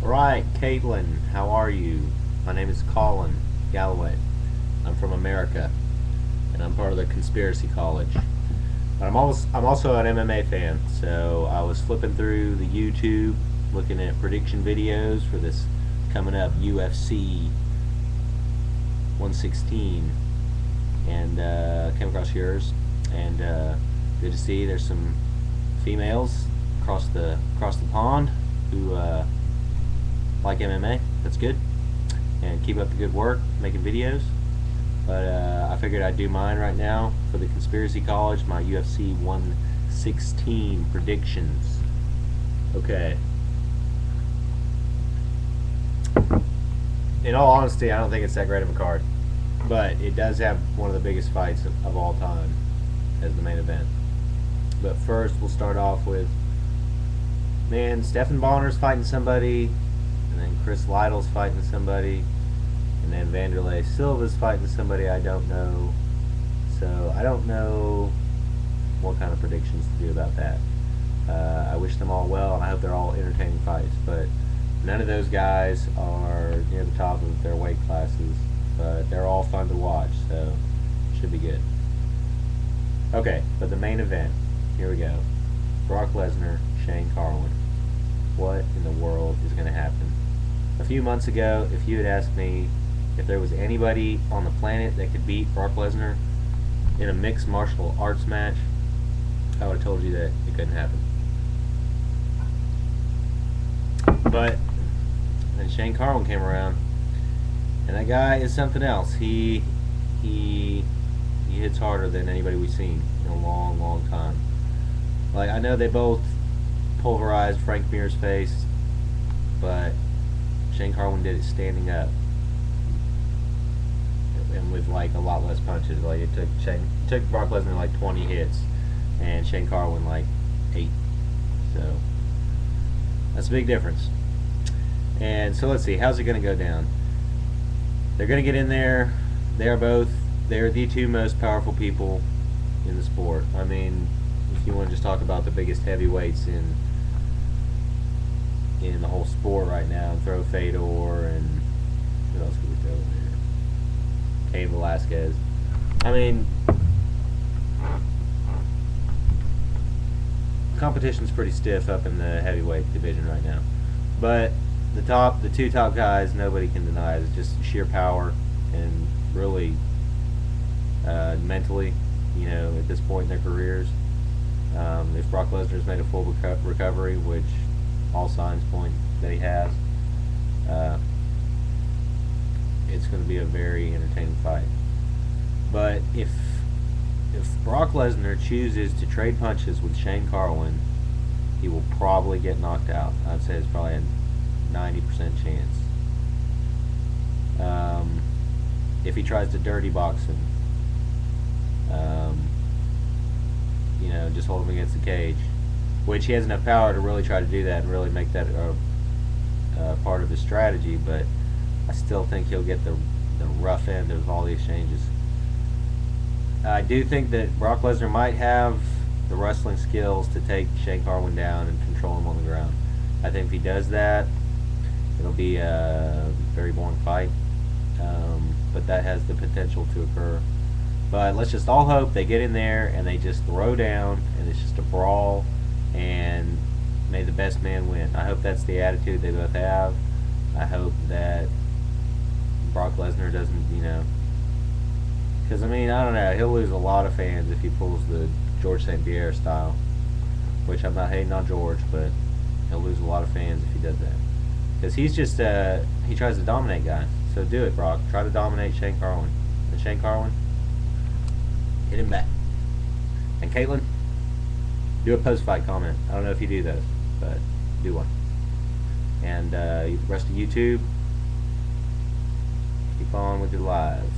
Right, Caitlin, how are you? My name is Colin Galloway. I'm from America, and I'm part of the Conspiracy College. But I'm also an MMA fan, so I was flipping through the YouTube, looking at prediction videos for this coming up UFC 116, and came across yours, and good to see there's some females across the pond who like MMA. That's good, and keep up the good work making videos. But I figured I'd do mine right now for the Conspiracy College, my UFC 116 predictions. Okay. In all honesty, I don't think it's that great of a card, but it does have one of the biggest fights of all time as the main event. But first, we'll start off with, man, Stephan Bonner's fighting somebody, and then Chris Lytle's fighting somebody, and then Vanderlei Silva's fighting somebody I don't know. So I don't know what kind of predictions to do about that. I wish them all well, and I hope they're all entertaining fights, but none of those guys are near the top of their weight classes, but they're all fun to watch, so should be good. Okay, but the main event, here we go. Brock Lesnar, Shane Carwin. What in the world is going to happen? A few months ago, if you had asked me if there was anybody on the planet that could beat Brock Lesnar in a mixed martial arts match, I would have told you that it couldn't happen. But then Shane Carwin came around, and that guy is something else. He hits harder than anybody we've seen in a long, long time. Like, I know they both pulverized Frank Mir's face, but Shane Carwin did it standing up and with like a lot less punches. Like, it took Brock Lesnar like 20 hits, and Shane Carwin like 8. So that's a big difference. And so let's see, how's it going to go down? They're going to get in there. They're the two most powerful people in the sport. I mean, if you want to just talk about the biggest heavyweights in the whole sport right now, and throw Fedor, and what else could we throw in there? Cain Velasquez. I mean, competition's pretty stiff up in the heavyweight division right now. But the two top guys, nobody can deny it. It's just sheer power and really mentally, at this point in their careers. If Brock Lesnar's made a full recovery, which all signs point that he has, it's going to be a very entertaining fight. But if Brock Lesnar chooses to trade punches with Shane Carwin, he will probably get knocked out. I'd say it's probably a 90% chance. If he tries to dirty box him, just hold him against the cage, which he has enough power to really try to do that and really make that part of his strategy, but I still think he'll get the rough end of all the exchanges. I do think that Brock Lesnar might have the wrestling skills to take Shane Carwin down and control him on the ground. I think if he does that, it'll be a very boring fight, but that has the potential to occur. But let's just all hope they get in there and they just throw down, and it's just a brawl, and may the best man win. I hope that's the attitude they both have. I hope that Brock Lesnar doesn't, because, I mean, I don't know, he'll lose a lot of fans if he pulls the George St. Pierre style, which I'm not hating on George, but he'll lose a lot of fans if he does that. Because he's just, he tries to dominate guys. So do it, Brock. Try to dominate Shane Carwin. And Shane Carwin, hit him back. And Caitlin, do a post-fight comment. I don't know if you do those, but do one. And the rest of YouTube, keep on with your lives.